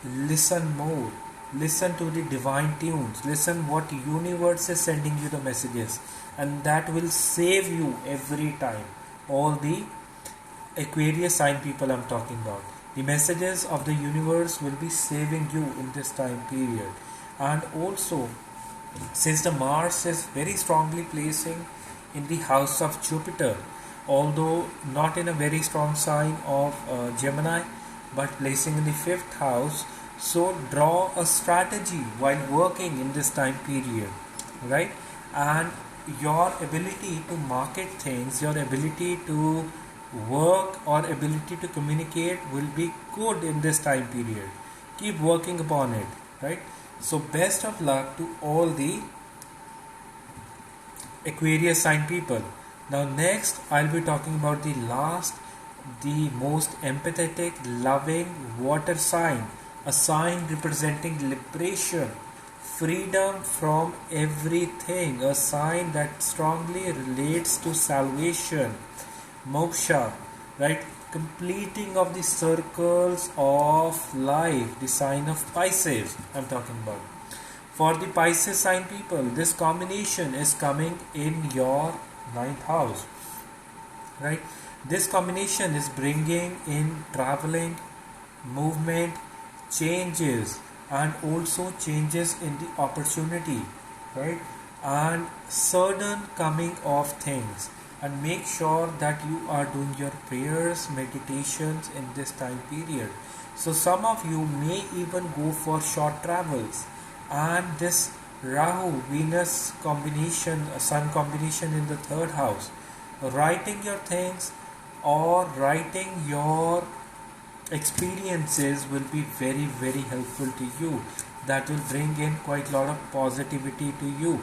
[SPEAKER 1] listen more, listen to the divine tunes, listen what universe is sending you the messages, and that will save you every time. All the Aquarius sign people I'm talking about, the messages of the universe will be saving you in this time period. And also, since the Mars is very strongly placing in the house of Jupiter, although not in a very strong sign of Gemini, but placing in the fifth house, so draw a strategy while working in this time period, right? And your ability to market things, your ability to work or ability to communicate will be good in this time period. Keep working upon it, right? So best of luck to all the Aquarius sign people. Now next I'll be talking about the most empathetic, loving water sign, a sign representing liberation, freedom from everything, a sign that strongly relates to salvation, moksha, right? Completing of the circles of life, the sign of Pisces I'm talking about. For the Pisces sign people, this combination is coming in your ninth house, right? This combination is bringing in traveling, movement, changes, and also changes in the opportunity, right? And sudden coming of things. And make sure that you are doing your prayers, meditations in this time period. So some of you may even go for short travels. And this Rahu Venus combination, Sun combination in the third house, writing your things or writing your experiences will be very very helpful to you. That will bring in quite a lot of positivity to you.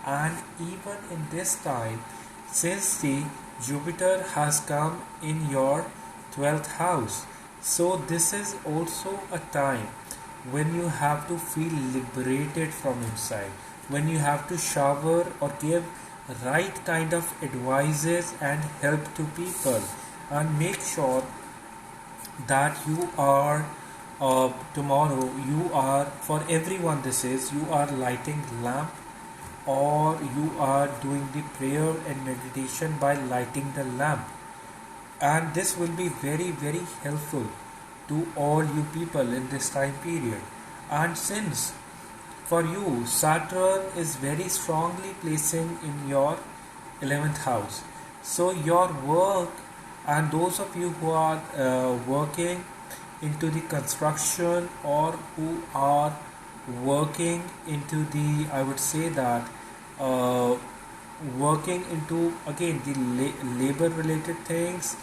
[SPEAKER 1] And even in this time, since the Jupiter has come in your 12th house, so this is also a time when you have to feel liberated from inside, when you have to shower or give right kind of advices and help to people. And make sure that you are tomorrow, you are, for everyone this is, you are lighting lamp or you are doing the prayer and meditation by lighting the lamp. And this will be very very helpful to all you people in this time period. And since for you Saturn is very strongly placing in your 11th house, so your work, and those of you who are working into the construction or who are working into the, I would say that working into again the labor related things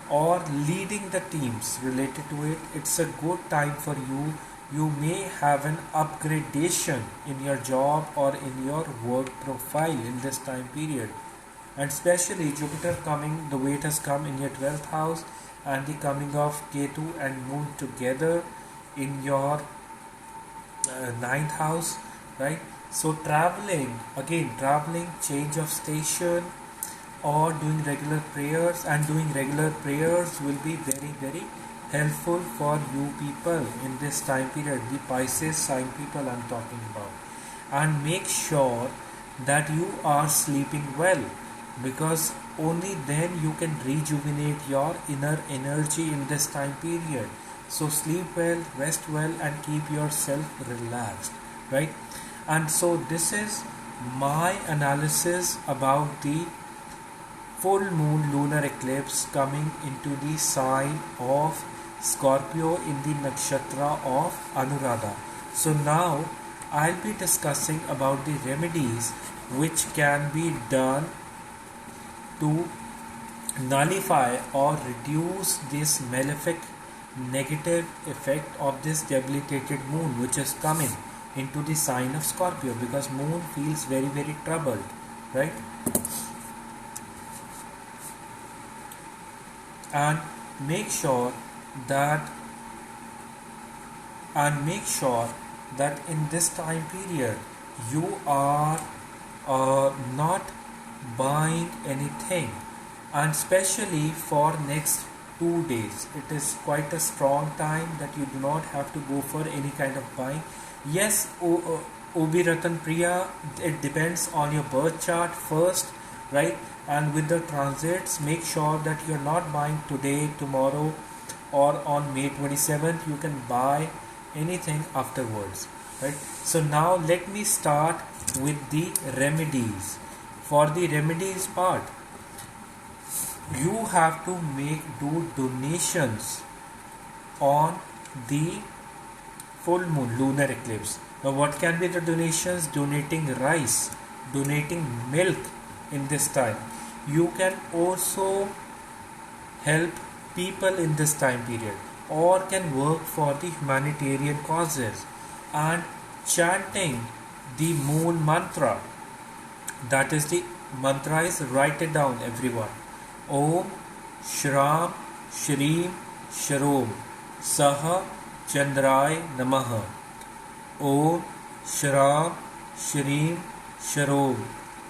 [SPEAKER 1] or leading the teams related to it, it's a good time for you. You may have an upgradation in your job or in your work profile in this time period. And especially Jupiter coming the way it has come in your 12th house, and the coming of Ketu and Moon together in your 9th house, right? So traveling, again traveling, change of station, or doing regular prayers, and doing regular prayers will be very very helpful for you people in this time period, the Pisces sign people I'm talking about. And make sure that you are sleeping well, because only then you can rejuvenate your inner energy in this time period. So sleep well, rest well, and keep yourself relaxed, right? And so this is my analysis about the full moon lunar eclipse coming into the sign of Scorpio in the nakshatra of Anuradha. So now I'll be discussing about the remedies which can be done to nullify or reduce this malefic negative effect of this debilitated moon which is coming into the sign of Scorpio, because moon feels very very troubled, right? And make sure that in this time period you are not buying anything, and especially for next 2 days. It is quite a strong time that you do not have to go for any kind of buying. Yes, Obi Ratan Priya, it depends on your birth chart first, right? And with the transits, make sure that you're not buying today, tomorrow, or on May 27th. You can buy anything afterwards, right? So now let me start with the remedies. For the remedies part, you have to do donations on the full moon lunar eclipse. Now what can be the donations? Donating rice, donating milk in this time. You can also help people in this time period, or can work for the humanitarian causes, and chanting the moon mantra. That is the mantra is, write it down everyone. Om Shram Shrim Sharom Saha Chandray Namaha. Om Shram Shrim Sharom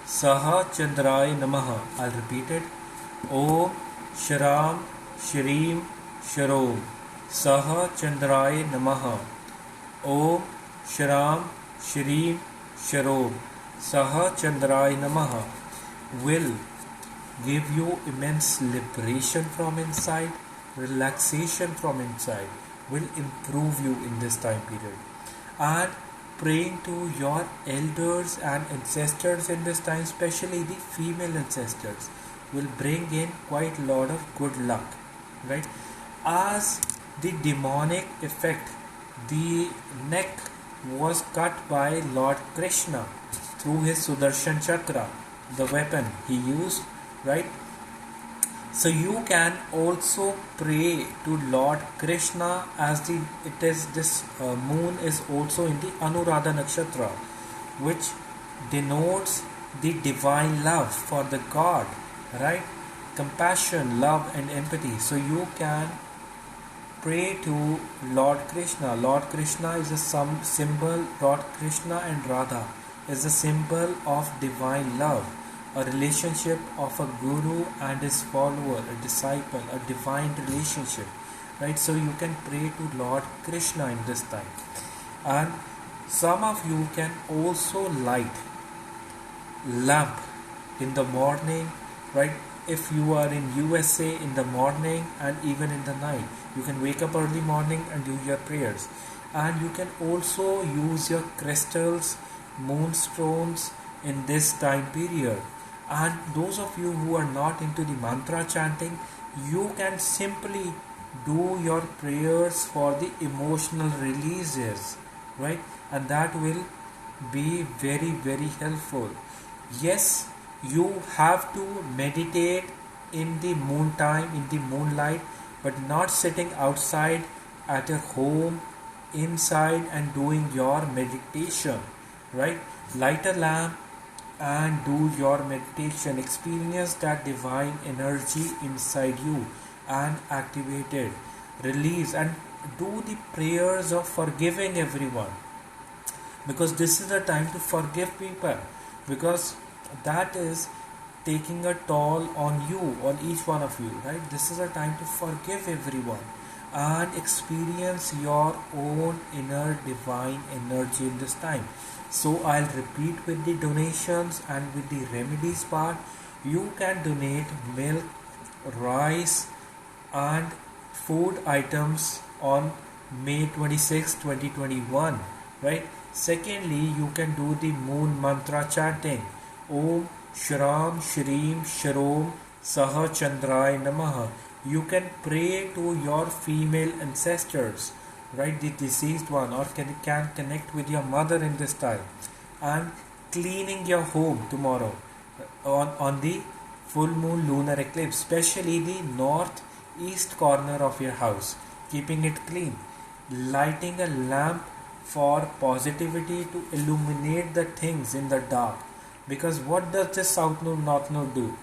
[SPEAKER 1] Saha Chandray Namaha. I'll repeat it. Om Shram Shrim Sharom Saha Chandray Namaha. Om Shram Shrim Sharom Saha Chandray Namaha will give you immense liberation from inside, relaxation from inside, will improve you in this time period. And praying to your elders and ancestors in this time, especially the female ancestors, will bring in quite a lot of good luck, right? As the demonic effect, the neck was cut by Lord Krishna through his Sudarshan Chakra, the weapon he used, right? So you can also pray to Lord Krishna, as this moon is also in the Anuradha Nakshatra, which denotes the divine love for the God, right? Compassion, love and empathy. So you can pray to Lord Krishna. Lord Krishna is a symbol. Lord Krishna and Radha is a symbol of divine love, a relationship of a guru and his follower, a disciple, a divine relationship, right? So you can pray to Lord Krishna in this time. And some of you can also light lamp in the morning, right? If you are in USA, in the morning and even in the night, you can wake up early morning and do your prayers. And you can also use your crystals, moonstones in this time period. And those of you who are not into the mantra chanting, you can simply do your prayers for the emotional releases, right? And that will be very, very helpful. Yes, you have to meditate in the moon time, in the moonlight, but not sitting outside at your home, inside and doing your meditation, right? Light a lamp and do your meditation. Experience that divine energy inside you and activate it. Release and do the prayers of forgiving everyone, because this is the time to forgive people, because that is taking a toll on you, on each one of you, right? This is a time to forgive everyone and experience your own inner divine energy in this time. So I'll repeat with the donations and with the remedies part. You can donate milk, rice and food items on May 26, 2021, right? Secondly, you can do the moon mantra chanting. Om Shram Shrim Sharom Saha Chandray Namaha. You can pray to your female ancestors, right, the deceased one, or can connect with your mother in this time. And cleaning your home tomorrow on the full moon lunar eclipse, especially the northeast corner of your house, keeping it clean. Lighting a lamp for positivity to illuminate the things in the dark, because what does this south node north node do?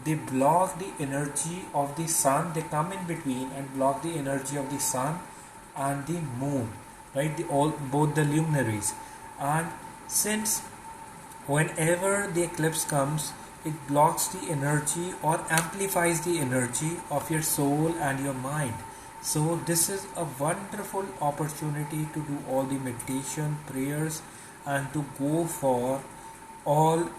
[SPEAKER 1] They block the energy of the sun. They come in between and block the energy of the sun and the moon, right? Both the luminaries. And since whenever the eclipse comes, it blocks the energy or amplifies the energy of your soul and your mind. So this is a wonderful opportunity to do all the meditation, prayers, and to go for all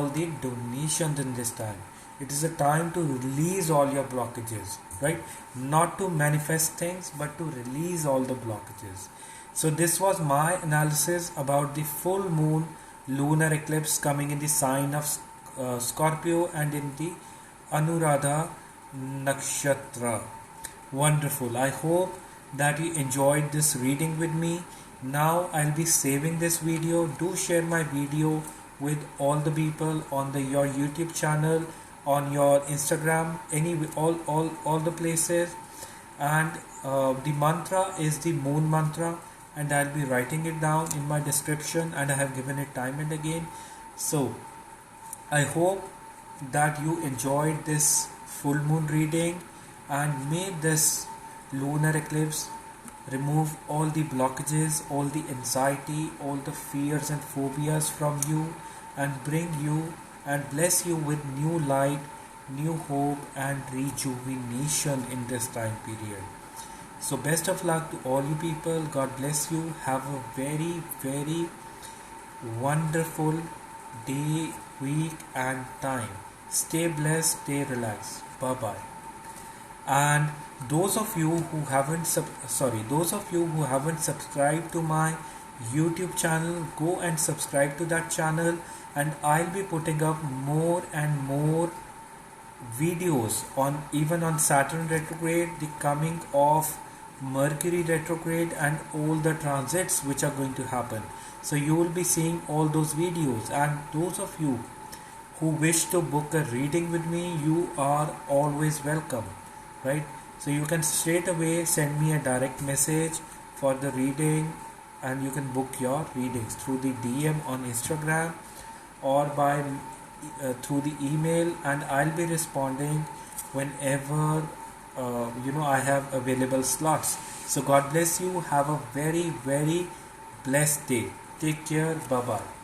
[SPEAKER 1] the donations in this time. It is a time to release all your blockages, right? Not to manifest things, but to release all the blockages. So this was my analysis about the full moon lunar eclipse coming in the sign of Scorpio and in the Anuradha Nakshatra. Wonderful. I hope that you enjoyed this reading with me. Now I'll be saving this video. Do share my video with all the people on your YouTube channel, on your Instagram, all the places. And the mantra is the moon mantra, and I'll be writing it down in my description, and I have given it time and again. So I hope that you enjoyed this full moon reading, and may this lunar eclipse remove all the blockages, all the anxiety, all the fears and phobias from you, and bring you and bless you with new light, new hope, and rejuvenation in this time period. So best of luck to all you people. God bless you. Have a very, very wonderful day, week, and time. Stay blessed, stay relaxed. Bye bye. And those of you who haven't subscribed to my YouTube channel, go and subscribe to that channel, and I'll be putting up more and more videos on even on Saturn retrograde, the coming of Mercury retrograde, and all the transits which are going to happen. So you will be seeing all those videos, and those of you who wish to book a reading with me, you are always welcome, right? So you can straight away send me a direct message for the reading, and you can book your readings through the DM on Instagram or by through the email, and I'll be responding whenever I have available slots. So God bless you. Have a very, very blessed day. Take care. Bye bye.